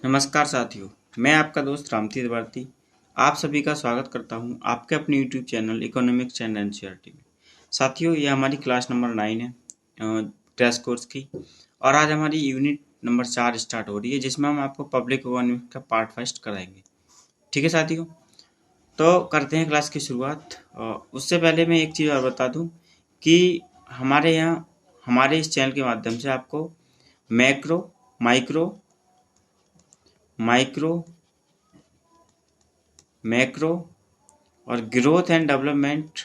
नमस्कार साथियों, मैं आपका दोस्त रामतीर्थ भारती आप सभी का स्वागत करता हूं आपके अपने YouTube channel economics and NCERT में। साथियों, ये हमारी क्लास नंबर 9 है क्रैश कोर्स की। और आज हमारी यूनिट नंबर 4 स्टार्ट हो रही है, जिसमें हम आपको पब्लिक इकोनॉमिक्स का पार्ट फर्स्ट कराएंगे। ठीक है साथियों, तो करते हैं क्लास की शुरुआत। उससे पहले मैं एक चीज़ और बता दूँ कि हमारे यहाँ हमारे इस चैनल के माध्यम से आपको मैक्रो, माइक्रो, माइक्रो, मैक्रो और ग्रोथ एंड डेवलपमेंट,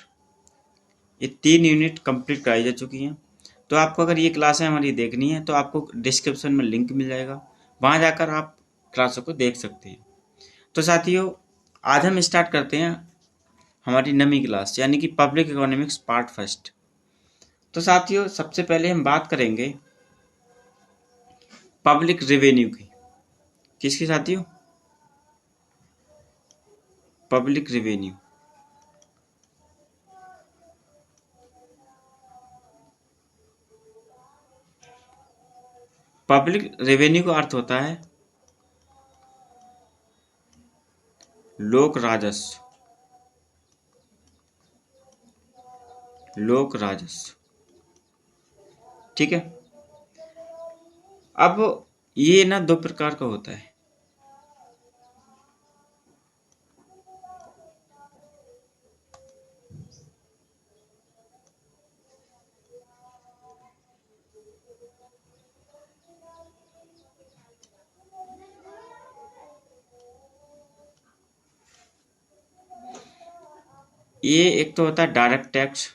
ये 3 यूनिट कंप्लीट कराई जा चुकी हैं। तो आपको अगर ये क्लासें हमारी देखनी है तो आपको डिस्क्रिप्शन में लिंक मिल जाएगा, वहाँ जाकर आप क्लासों को देख सकते हैं। तो साथियों, आज हम स्टार्ट करते हैं हमारी नवीं क्लास, यानी कि पब्लिक इकोनॉमिक्स पार्ट फर्स्ट। तो साथियों, सबसे पहले हम बात करेंगे पब्लिक रेवेन्यू की। किसकी साथियों? Public revenue. पब्लिक रेवेन्यू का अर्थ होता है लोक राजस्व। लोक राजस्व, ठीक है। अब ये ना दो प्रकार का होता है। ये एक तो होता है डायरेक्ट टैक्स,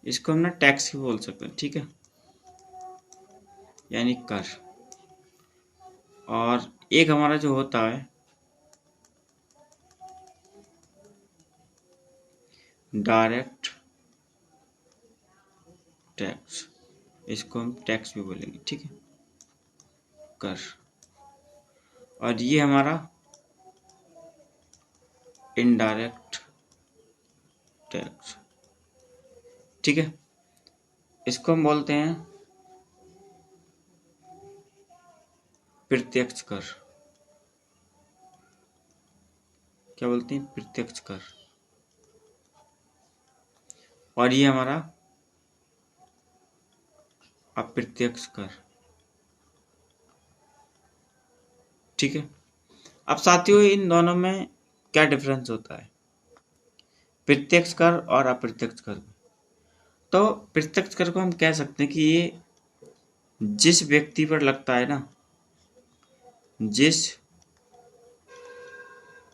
इसको हम ना टैक्स भी बोल सकते हैं, ठीक है, यानी कर। और एक हमारा जो होता है डायरेक्ट टैक्स, इसको हम टैक्स भी बोलेंगे, ठीक है, कर। और ये हमारा इनडायरेक्ट टैक्स, ठीक है, इसको हम बोलते हैं प्रत्यक्ष कर। क्या बोलते हैं? प्रत्यक्ष कर। और ये हमारा अप्रत्यक्ष कर, ठीक है। अब साथियों, इन दोनों में क्या डिफरेंस होता है प्रत्यक्ष कर और अप्रत्यक्ष कर में? तो प्रत्यक्ष कर को हम कह सकते हैं कि ये जिस व्यक्ति पर लगता है ना, जिस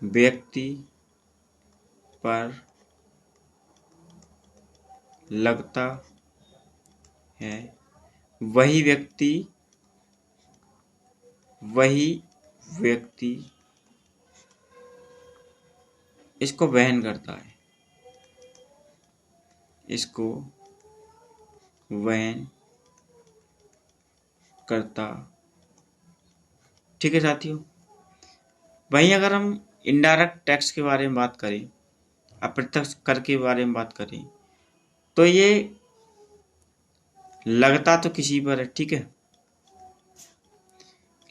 व्यक्ति पर लगता है वही व्यक्ति इसको वहन करता है, इसको वहन करता, ठीक है साथियों। वहीं अगर हम इनडायरेक्ट टैक्स के बारे में बात करें, अप्रत्यक्ष कर के बारे में बात करें, तो ये लगता तो किसी पर है, ठीक है,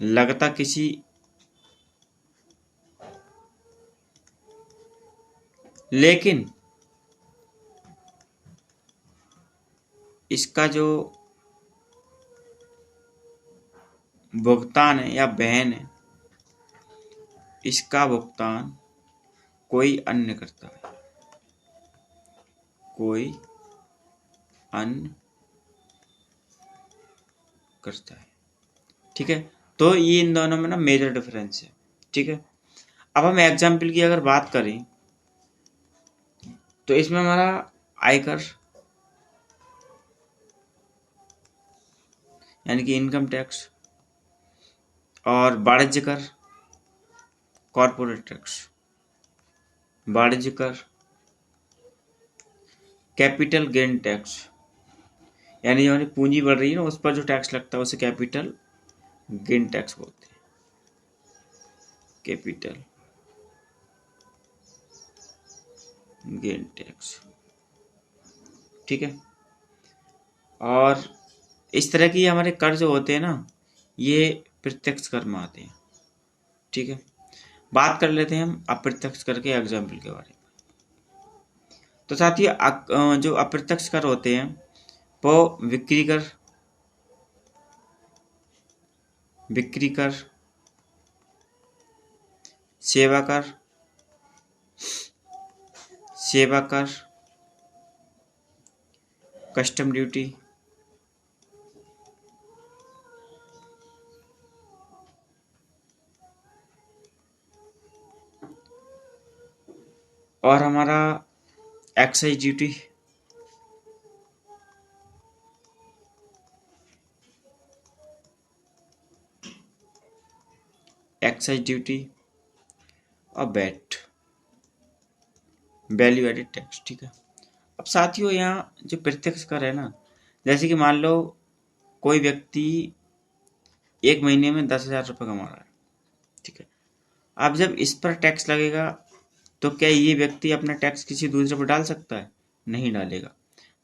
लगता किसी, लेकिन इसका जो भुगतान है या वहन है, इसका भुगतान कोई अन्य करता है, कोई अन्य करता है, ठीक है। तो ये इन दोनों में ना मेजर डिफरेंस है, ठीक है। अब हम एग्जाम्पल की अगर बात करें तो इसमें हमारा आयकर यानी कि इनकम टैक्स, और वाणिज्य कर कॉर्पोरेट टैक्स, वाणिज्य कर, कैपिटल गेन टैक्स, यानी जो पूंजी बढ़ रही है ना उस पर जो टैक्स लगता है उसे कैपिटल गेन टैक्स बोलते हैं, कैपिटल गेन टैक्स, ठीक है। और इस तरह की हमारे कर जो होते हैं ना, ये प्रत्यक्ष कर में आते हैं। ठीक है, बात कर लेते हैं हम अप्रत्यक्ष कर के एग्जाम्पल के बारे में। तो साथियों जो अप्रत्यक्ष कर होते हैं वो बिक्री कर, सेवा कर, कस्टम ड्यूटी, और हमारा एक्साइज ड्यूटी, और बैट, वैल्यू एडेड टैक्स। ठीक है, अब साथियों यहाँ जो प्रत्यक्ष कर है ना, जैसे कि मान लो कोई व्यक्ति एक महीने में 10,000 रुपये कमा रहा है। ठीक है, अब जब इस पर टैक्स लगेगा तो क्या ये व्यक्ति अपना टैक्स किसी दूसरे पर डाल सकता है? नहीं डालेगा।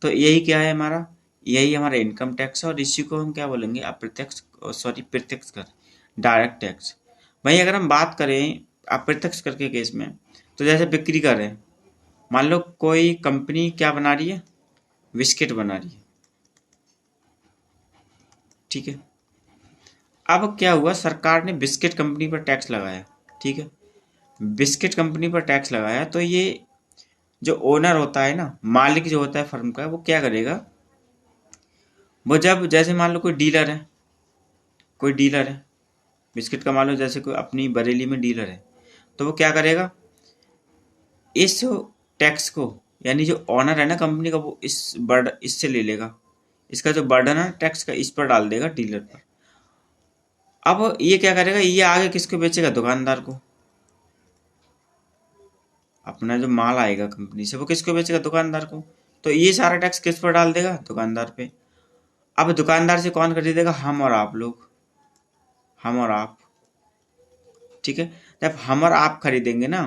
तो यही क्या है हमारा, यही हमारा इनकम टैक्स है, और इसी को हम क्या बोलेंगे, अप्रत्यक्ष, सॉरी प्रत्यक्ष कर, डायरेक्ट टैक्स। वहीं अगर हम बात करें अप्रत्यक्ष कर के केस में, तो जैसे बिक्री कर रहे हैं, मान लो कोई कंपनी क्या बना रही है, बिस्किट बना रही है। ठीक है, अब क्या हुआ, सरकार ने बिस्किट कंपनी पर टैक्स लगाया। ठीक है, बिस्किट कंपनी पर टैक्स लगाया, तो ये जो ओनर होता है ना, मालिक जो होता है फर्म का, वो क्या करेगा, वो जब जैसे मान लो कोई डीलर है बिस्किट का, मान लो जैसे कोई अपनी बरेली में डीलर है, तो वो क्या करेगा, इस टैक्स को, यानी जो ओनर है ना कंपनी का, वो इससे ले लेगा, इसका जो बर्डन है टैक्स का, इस पर डाल देगा डीलर पर। अब ये क्या करेगा, ये आगे किसको बेचेगा, दुकानदार को। अपना जो माल आएगा कंपनी से वो किसको बेचेगा, दुकानदार को। तो ये सारा टैक्स किस पर डाल देगा, दुकानदार पे। अब दुकानदार से कौन खरीदेगा, हम और आप लोग, हम और आप। ठीक है, जब हम और आप खरीदेंगे ना,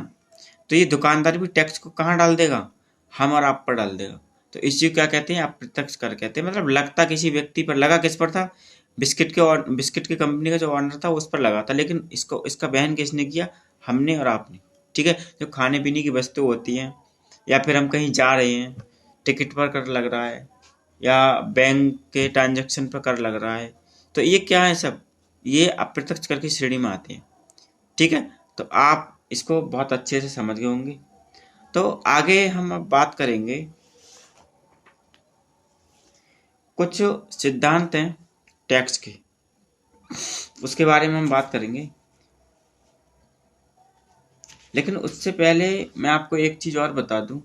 तो ये दुकानदार भी टैक्स को कहाँ डाल देगा, हम और आप पर डाल देगा। तो इसी को क्या कहते हैं, अप्रत्यक्ष कर कहते हैं। मतलब लगता किसी व्यक्ति पर, लगा किस पर था, बिस्किट की कंपनी का जो ऑनर था उस पर लगा था, लेकिन इसको इसका वहन किसने किया, हमने और आपने। ठीक है, जो खाने पीने की वस्तु होती हैं, या फिर हम कहीं जा रहे हैं, टिकट पर कर लग रहा है, या बैंक के ट्रांजैक्शन पर कर लग रहा है, तो ये क्या है, सब ये अप्रत्यक्ष कर की श्रेणी में आते हैं। ठीक है, तो आप इसको बहुत अच्छे से समझ गए होंगे। तो आगे हम अब बात करेंगे, कुछ सिद्धांत हैं टैक्स के, उसके बारे में हम बात करेंगे। लेकिन उससे पहले मैं आपको एक चीज और बता दूं,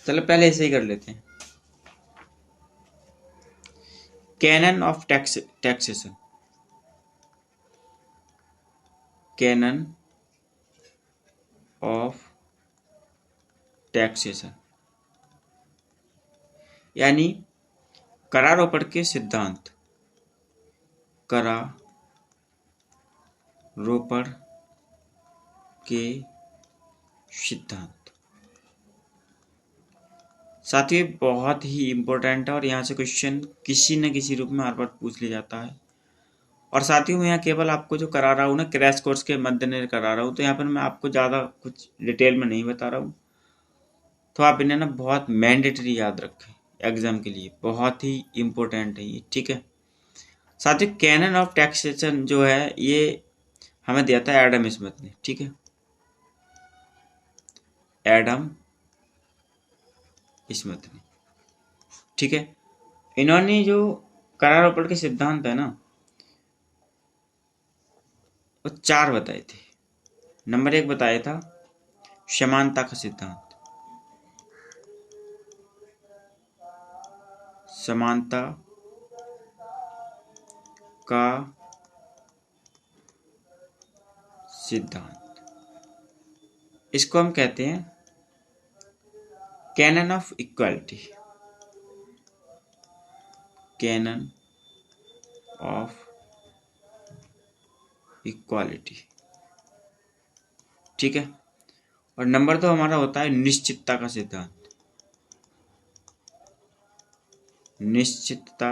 चलो पहले ऐसे ही कर लेते हैं। Canon of taxation, canon of taxation, यानी करारोपण के सिद्धांत, करारोपण के सिद्धांत। साथियों बहुत ही इम्पोर्टेंट है, और यहाँ से क्वेश्चन किसी न किसी रूप में हर बार पूछ लिया जाता है। और साथियों मैं यहाँ केवल आपको जो करा रहा हूँ ना, क्रैश कोर्स के मद्देनजर करा रहा हूँ, तो यहाँ पर मैं आपको ज़्यादा कुछ डिटेल में नहीं बता रहा हूँ। तो आप इन्हें ना बहुत मैंडेटरी याद रखें, एग्जाम के लिए बहुत ही इम्पोर्टेंट है ये। ठीक है साथियों, कैनन ऑफ टैक्सेशन जो है ये हमें दिया था एडम स्मिथ ने। ठीक है, एडम स्मिथ ने। ठीक है, इन्होंने जो करारोपण के सिद्धांत है ना, वो 4 बताए थे। नंबर 1 बताया था समानता का सिद्धांत, समानता का सिद्धांत, इसको हम कहते हैं canon of equality, canon of equality. ठीक है, और नंबर 2 हमारा होता है निश्चितता का सिद्धांत, निश्चितता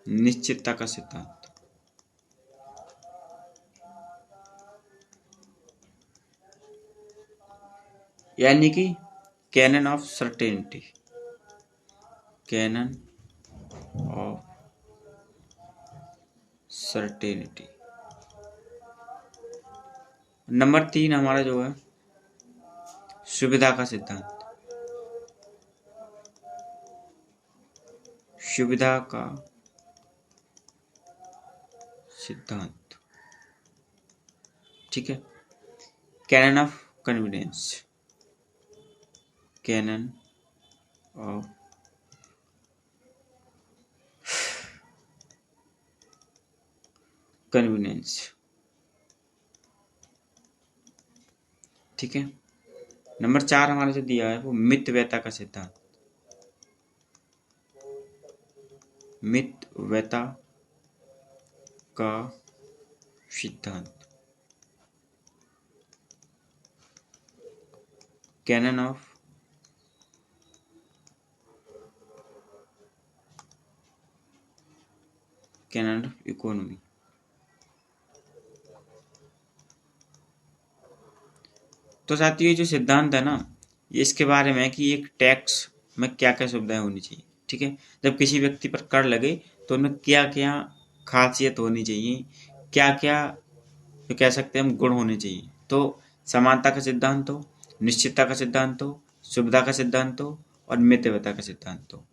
निश्चितता का सिद्धांत। यानी कि canon of certainty, canon of certainty. Number 3 हमारा जो है सुविधा का सिद्धांत, सुविधा का सिद्धांत। ठीक है। Canon of convenience, canon of convenience. ठीक है। नंबर 4 हमारा जो दिया है वो मितव्ययता का सिद्धांत, मितव्ययता का सिद्धांत, कैनन ऑफ इकोनॉमी। तो साथियों ये जो सिद्धांत है ना, ये इसके बारे में है कि एक टैक्स में क्या क्या सुविधाएं होनी चाहिए। ठीक है। जब किसी व्यक्ति पर कर लगे तो उनमें क्या क्या खासियत होनी चाहिए, क्या क्या जो कह सकते हैं हम गुण होने चाहिए। तो समानता का सिद्धांत हो, निश्चितता का सिद्धांत हो, सुविधा का सिद्धांत हो और मितव्ययता का सिद्धांत हो।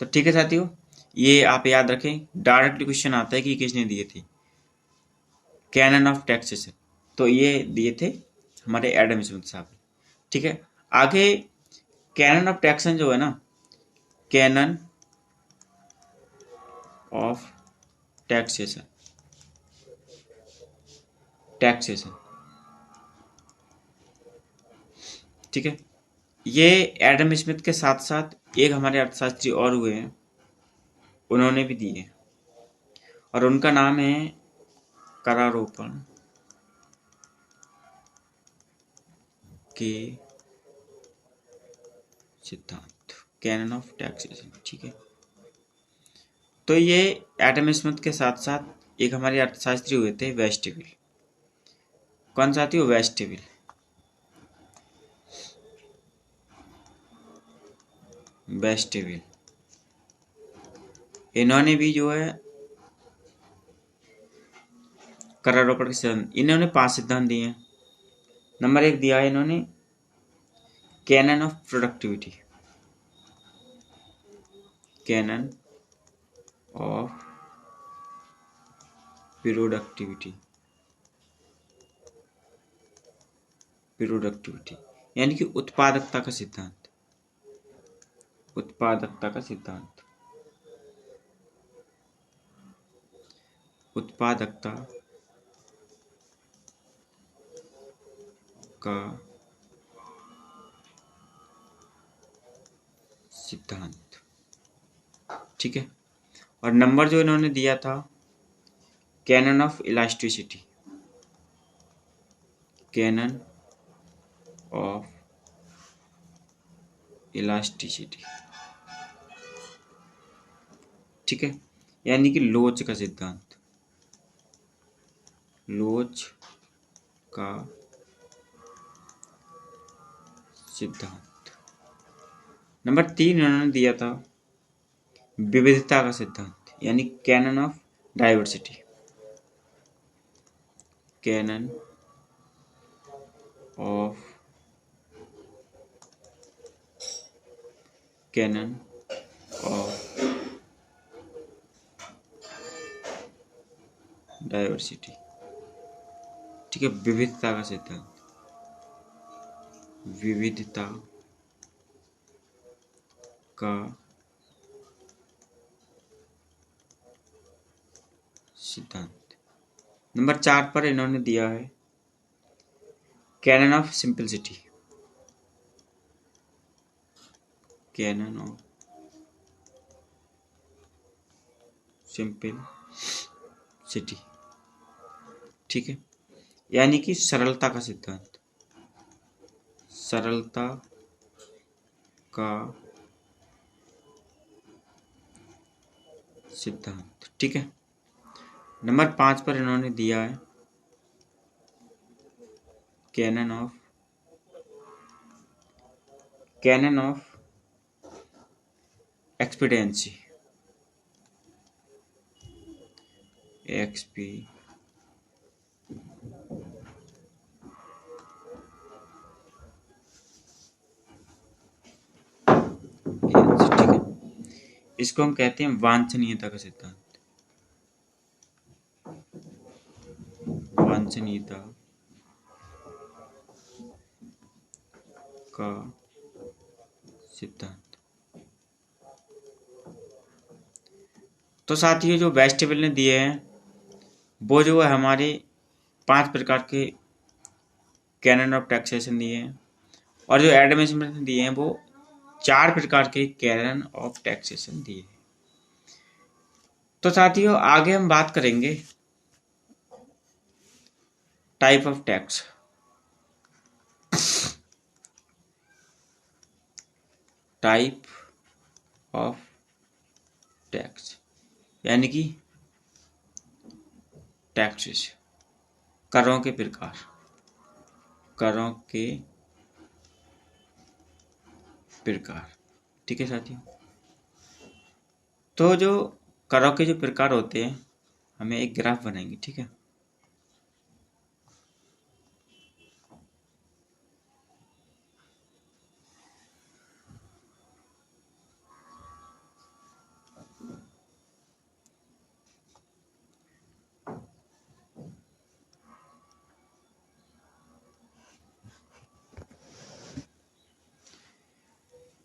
तो ठीक है साथियों, ये आप याद रखें। डायरेक्ट क्वेश्चन आता है कि किसने दिए थे, कैनन ऑफ टैक्सेशन। तो ये दिए थे हमारे एडम स्मिथ साहब। ठीक है। आगे कैनन ऑफ टैक्सेशन जो है ना, कैनन ऑफ टैक्सेशन, टैक्सेशन। ठीक है। ये एडम स्मिथ के साथ साथ एक हमारे अर्थशास्त्री और हुए हैं, उन्होंने भी दिए और उनका नाम है करारोपण के सिद्धांत, कैनन ऑफ टैक्सेशन। ठीक है। तो ये एडम स्मिथ के साथ साथ एक हमारे अर्थशास्त्री हुए थे वेस्टविल। कौन साथी हो? वेस्टविल। वेस्टविल इन्होंने भी जो है करारोपण के सिद्धांत, इन्होंने 5 सिद्धांत दिए हैं। नंबर 1 दिया है इन्होंने canon of productivity, canon of productivity, productivity यानी कि उत्पादकता का सिद्धांत, उत्पादकता का सिद्धांत, उत्पादकता का सिद्धांत। ठीक है। और नंबर जो इन्होंने दिया था canon of elasticity, canon of elasticity. ठीक है। यानी कि लोच का सिद्धांत, लोच का सिद्धांत। नंबर 3 इन्होंने दिया था विविधता का सिद्धांत यानी canon of diversity, canon of diversity. ठीक है। विविधता का सिद्धांत, विविधता का सिद्धांत। नंबर 4 पर इन्होंने दिया है canon of simplicity, canon of simplicity. ठीक है। यानी कि सरलता का सिद्धांत, सरलता का सिद्धांत। ठीक है। नंबर 5 पर इन्होंने दिया है कैनन ऑफ एक्सपीडियंसी, एक्सपी ठीक है। इसको हम कहते हैं वांछनीयता का सिद्धांत, वांछनीयता का सिद्धांत। तो साथियों जो वेस्टिबल ने दिए हैं वो जो है हमारे 5 प्रकार के कैनन ऑफ टैक्सेशन दिए हैं, और जो एडम स्मिथ ने दिए हैं वो 4 प्रकार के कैनन ऑफ टैक्सेशन दिए हैं। तो साथियों आगे हम बात करेंगे type of tax. Type of tax यानी कि टैक्सेस, करों के प्रकार, करों के प्रकार। ठीक है साथियों। तो जो करों के जो प्रकार होते हैं हमें एक ग्राफ बनाएंगे। ठीक है।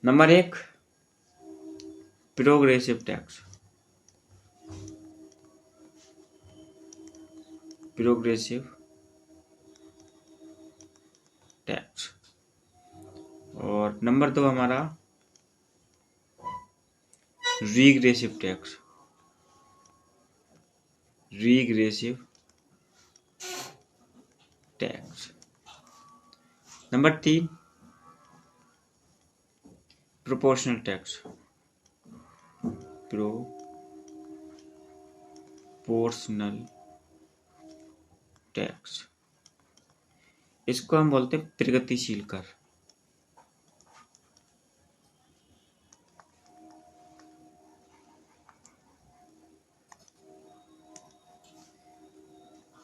Number 1 progressive tax, progressive tax. और नंबर 2 हमारा regressive tax, regressive tax. Number 3 proportional tax, proportional tax. इसको हम बोलते हैं प्रगतिशील कर,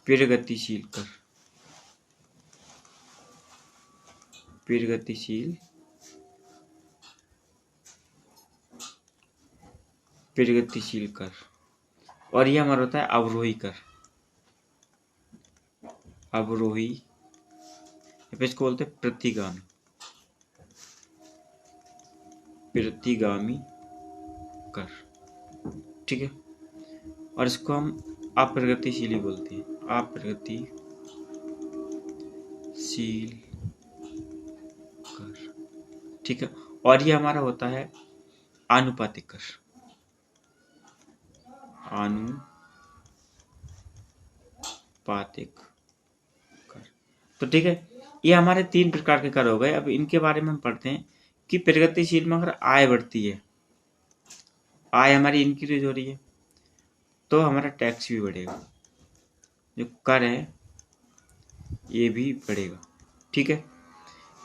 प्रगतिशील कर, प्रगतिशील प्रगतिशील कर। और ये हमारा होता है अवरोही कर, अवरोही, इसको बोलते हैं प्रतिगामी, प्रतिगामी कर। ठीक है। और इसको हम अप्रगतिशील ही बोलते हैं, अप्रगतिशील कर। ठीक है। और ये हमारा होता है आनुपातिक कर, आनुपातिक कर। तो ठीक है, ये हमारे 3 प्रकार के कर हो गए। अब इनके बारे में हम पढ़ते हैं कि प्रगतिशील में अगर आय बढ़ती है, आय हमारी इंक्रीज हो रही है, तो हमारा टैक्स भी बढ़ेगा, जो कर है ये भी बढ़ेगा। ठीक है।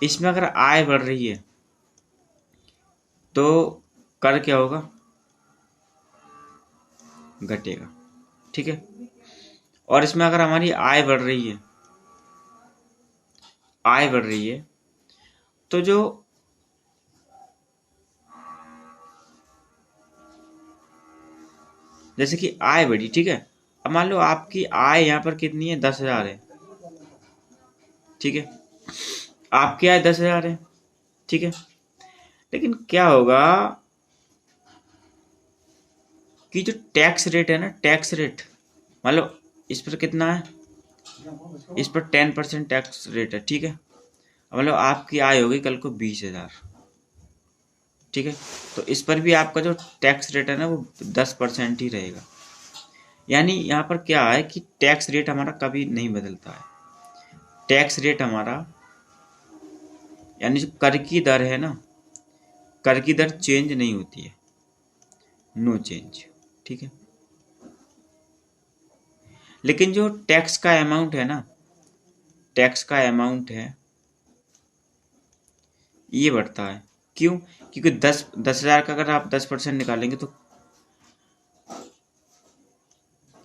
इसमें अगर आय बढ़ रही है तो कर क्या होगा, घटेगा। ठीक है। और इसमें अगर हमारी आय बढ़ रही है, आय बढ़ रही है, तो जो जैसे कि आय बढ़ी, ठीक है। अब मान लो आपकी आय यहाँ पर कितनी है, 10,000 है। ठीक है। आपकी आय 10,000 है। ठीक है। लेकिन क्या होगा कि जो टैक्स रेट है ना, टैक्स रेट मान लो इस पर कितना है, इस पर 10% टैक्स रेट है। ठीक है। मतलब आपकी आय होगी कल को 20,000। ठीक है। तो इस पर भी आपका जो टैक्स रेट है ना वो 10% ही रहेगा। यानी यहाँ पर क्या है कि टैक्स रेट हमारा कभी नहीं बदलता है। टैक्स रेट हमारा यानी जो कर की दर है ना, कर की दर चेंज नहीं होती है, नो चेंज, ठीक है। लेकिन जो टैक्स का अमाउंट है ना, टैक्स का अमाउंट है ये बढ़ता है। क्यों? क्योंकि 10,000 का अगर आप 10% निकालेंगे तो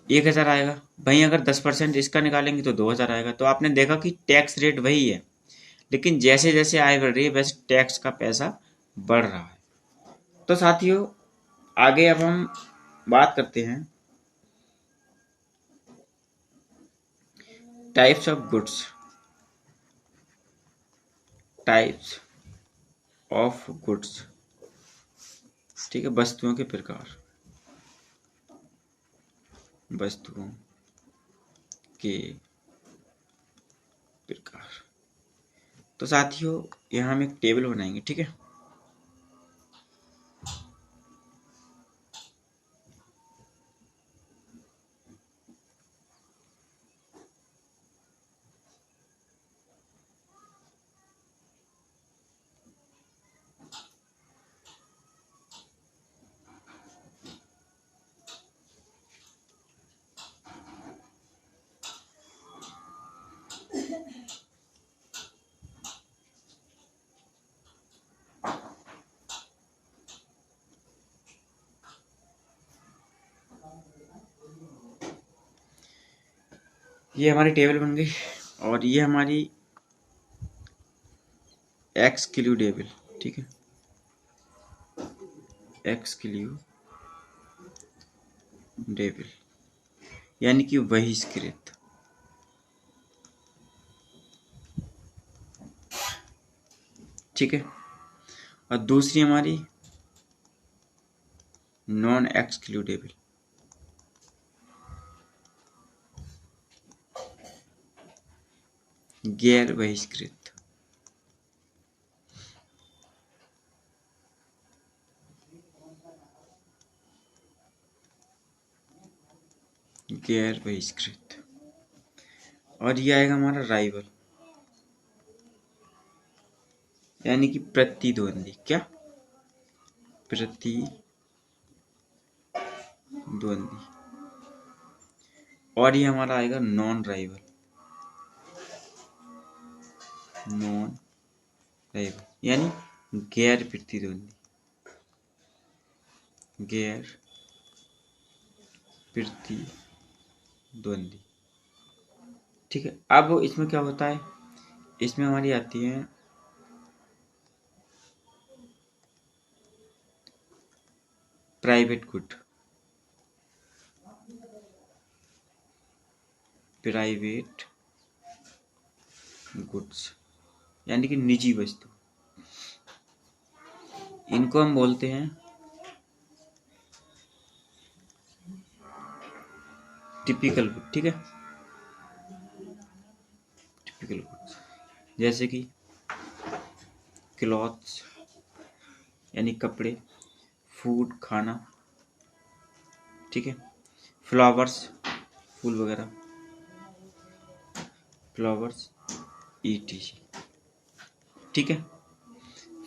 1,000 आएगा। वहीं अगर 10% इसका निकालेंगे तो 2,000 आएगा। तो आपने देखा कि टैक्स रेट वही है, लेकिन जैसे जैसे आय बढ़ रही है वैसे टैक्स का पैसा बढ़ रहा है। तो साथियों, आगे अब हम बात करते हैं types of goods, types of goods, ठीक है, वस्तुओं के प्रकार, वस्तुओं के प्रकार। तो साथियों, यहाँ हम एक टेबल बनाएंगे, ठीक है। ये हमारी टेबल बन गई और ये हमारी एक्सक्लूडेबल, ठीक है, एक्सक्लूडेबल यानी कि बहिष्कृत। ठीक है। और दूसरी हमारी नॉन एक्सक्लूडेबल, गैर बहिष्कृत। गैर बहिष्कृत। और ये आएगा हमारा राइवल यानी कि प्रतिद्वंदी। क्या? प्रतिद्वंदी। और ये हमारा आएगा नॉन राइवल, नॉन राइवल यानी गैर प्रतिद्वंदी, गैर प्रतिद्वंदी। ठीक है। अब इसमें क्या होता है, इसमें हमारी आती है प्राइवेट गुड, प्राइवेट गुड्स यानी कि निजी वस्तु। इनको हम बोलते हैं टिपिकल गुड। ठीक है, टिपिकल गुड्स जैसे कि क्लॉथ्स यानी कपड़े, फूड खाना, ठीक है, फ्लावर्स फूल वगैरह, फ्लावर्स ईटीसी। ठीक है।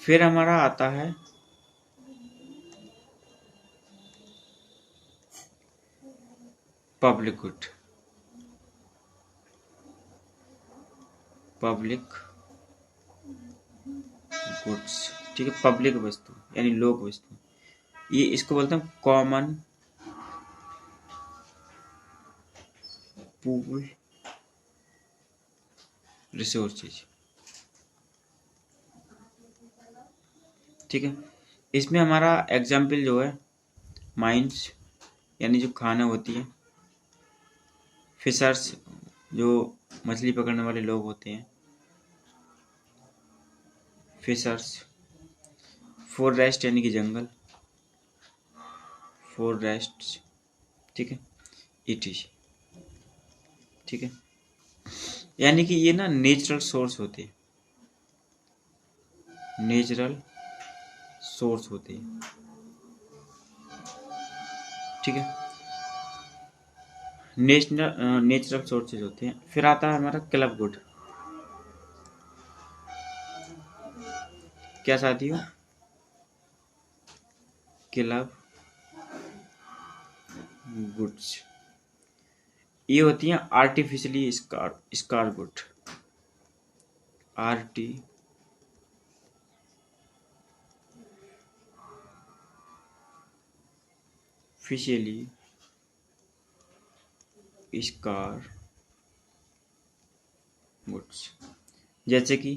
फिर हमारा आता है पब्लिक गुड, पब्लिक गुड्स। ठीक है, पब्लिक वस्तु यानी लोक वस्तु। ये इसको बोलते हैं कॉमन पूल रिसोर्सेज। ठीक है। इसमें हमारा एग्जाम्पल जो है माइंस यानी जो खाना होती है, फिशर्स जो मछली पकड़ने वाले लोग होते हैं, फिशर्स, फॉरेस्ट यानी कि जंगल, फॉरेस्ट, ठीक है, ईटीसी। ठीक है, यानी कि ये ना नेचुरल सोर्स होते हैं, नेचुरल सोर्स होते हैं। ठीक है, नेचुरल सोर्सेज होते हैं। फिर आता है हमारा क्लब गुड, क्या साथियों? Club goods. ये होती हैं artificially scar good. Artificially scar goods, जैसे कि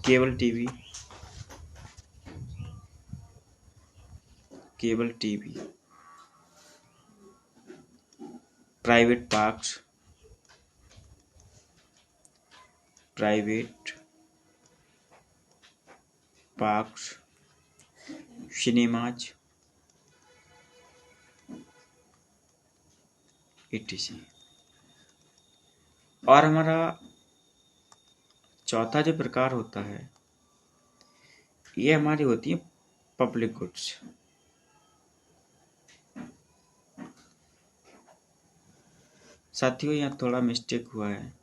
cable TV, private parks, cinemas, etc। और हमारा चौथा जो प्रकार होता है, ये हमारी होती है पब्लिक गुड्स। साथियों यहाँ थोड़ा मिस्टेक हुआ है,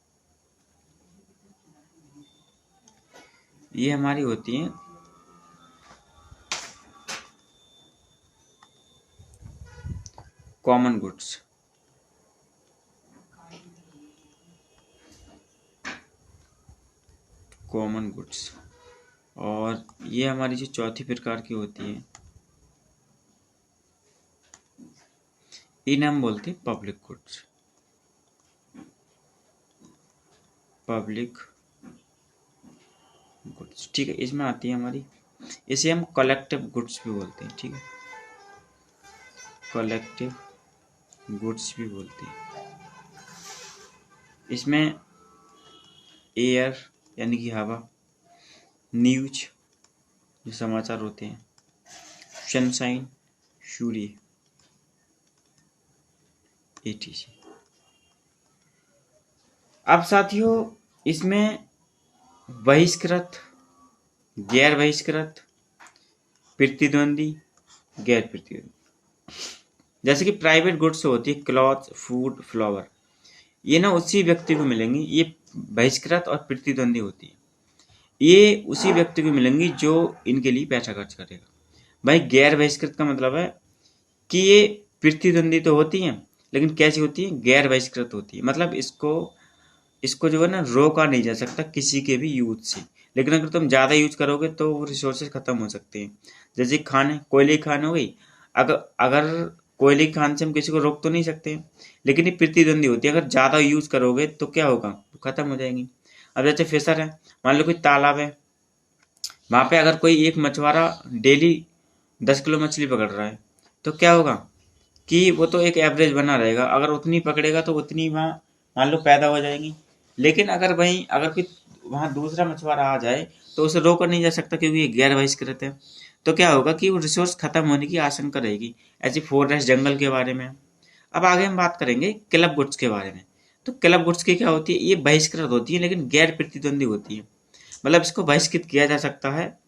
ये हमारी होती है कॉमन गुड्स। और ये हमारी जो चौथी प्रकार की होती है, इन्हें हम बोलते हैं पब्लिक गुड्स। ठीक है, इसमें आती है हमारी, इसे हम कलेक्टिव गुड्स भी बोलते हैं। ठीक है, कलेक्टिव गुड्स भी बोलते हैं। इसमें एयर यानी कि हवा, न्यूज जो समाचार होते हैं, सनशाइन सूर्य, etc। अब साथियों इसमें बहिष्कृत, गैर बहिष्कृत, प्रतिद्वंदी, गैर प्रतिद्वंदी। जैसे कि प्राइवेट गुड्स होती है क्लॉथ, फूड, फ्लावर, ये ना उसी व्यक्ति को मिलेंगी। ये बहिष्कृत और प्रतिद्वंदी होती है, ये उसी व्यक्ति को मिलेंगी जो इनके लिए पैसा खर्च करेगा। भाई गैर बहिष्कृत का मतलब है कि ये प्रतिद्वंदी तो होती हैं, लेकिन कैसी होती है? गैर बहिष्कृत होती है। मतलब इसको जो है ना रोका नहीं जा सकता किसी के भी यूज से, लेकिन अगर तुम ज़्यादा यूज करोगे तो वो रिसोर्सेज खत्म हो सकते हैं। जैसे खाने, कोयले की खान हो गई, अगर कोयले की खान से हम किसी को रोक तो नहीं सकते हैं, लेकिन ये प्रतिद्वंदी होती है। अगर ज़्यादा यूज करोगे तो क्या होगा? खत्म हो जाएंगी। अब जैसे फिशर है, मान लो कोई तालाब है, वहाँ पे अगर कोई एक मछुआरा डेली 10 किलो मछली पकड़ रहा है, तो क्या होगा कि वो तो एक एवरेज बना रहेगा। अगर उतनी पकड़ेगा तो उतनी वहाँ मान लो पैदा हो जाएगी। लेकिन अगर कोई वहाँ दूसरा मछुआरा आ जाए तो उसे रोका नहीं जा सकता, क्योंकि ये गैर बहिष्कृत है। तो क्या होगा कि वो रिसोर्स खत्म होने की आशंका रहेगी। ऐसे फॉरेस्ट, जंगल के बारे में। अब आगे हम बात करेंगे क्लब गुड्स के बारे में। तो क्लब गुड्स की क्या होती है? ये बहिष्कृत होती है, लेकिन गैर प्रतिद्वंदी होती है। मतलब इसको बहिष्कृत किया जा सकता है,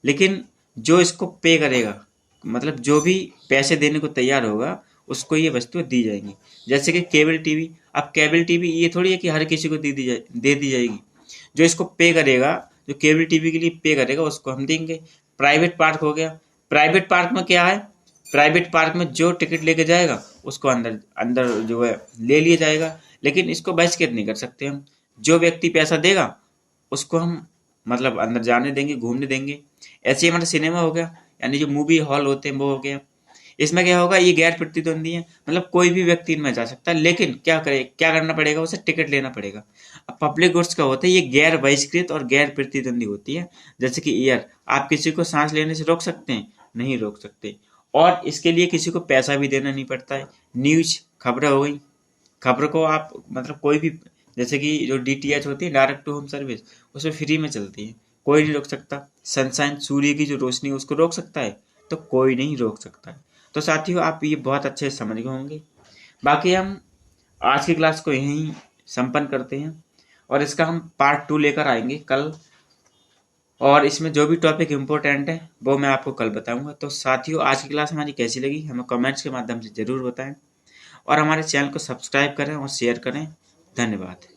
लेकिन जो इसको पे करेगा, मतलब जो भी पैसे देने को तैयार होगा, उसको ये वस्तुएं दी जाएंगी। जैसे कि केबल टीवी। अब केबल टीवी ये थोड़ी है कि हर किसी को दे दी जाएगी। जो इसको पे करेगा, जो केबल टीवी के लिए पे करेगा, उसको हम देंगे। प्राइवेट पार्क हो गया। प्राइवेट पार्क में क्या है? प्राइवेट पार्क में जो टिकट लेके जाएगा उसको अंदर जो है ले लिया जाएगा, लेकिन इसको बहिष्कृत नहीं कर सकते हम। जो व्यक्ति पैसा देगा उसको हम मतलब अंदर जाने देंगे, घूमने देंगे। ऐसे ही हमारा सिनेमा हो गया, यानी जो मूवी हॉल होते हैं वो हो गया। इसमें क्या होगा? ये गैर प्रतिद्वंदी है, मतलब कोई भी व्यक्ति इनमें जा सकता है, लेकिन क्या करना पड़ेगा? उसे टिकट लेना पड़ेगा। अब पब्लिक गुड्स का होता है, ये गैर बहिष्कृत और गैर प्रतिद्वंदी होती है। जैसे कि एयर, आप किसी को सांस लेने से रोक सकते हैं? नहीं रोक सकते, और इसके लिए किसी को पैसा भी देना नहीं पड़ता है। न्यूज, खबरें हो गई, खबर को आप मतलब कोई भी, जैसे कि जो DTH होती है, डायरेक्ट टू होम सर्विस, उसमें फ्री में चलती है, कोई नहीं रोक सकता। सनशाइन, सूर्य की जो रोशनी, उसको रोक सकता है? तो कोई नहीं रोक सकता है। तो साथियों आप ये बहुत अच्छे से समझ गए होंगे। बाकी हम आज की क्लास को यहीं संपन्न करते हैं, और इसका हम पार्ट 2 लेकर आएंगे कल, और इसमें जो भी टॉपिक इम्पोर्टेंट है वो मैं आपको कल बताऊंगा। तो साथियों आज की क्लास हमारी कैसी लगी हमें कमेंट्स के माध्यम से ज़रूर बताएं, और हमारे चैनल को सब्सक्राइब करें और शेयर करें। धन्यवाद।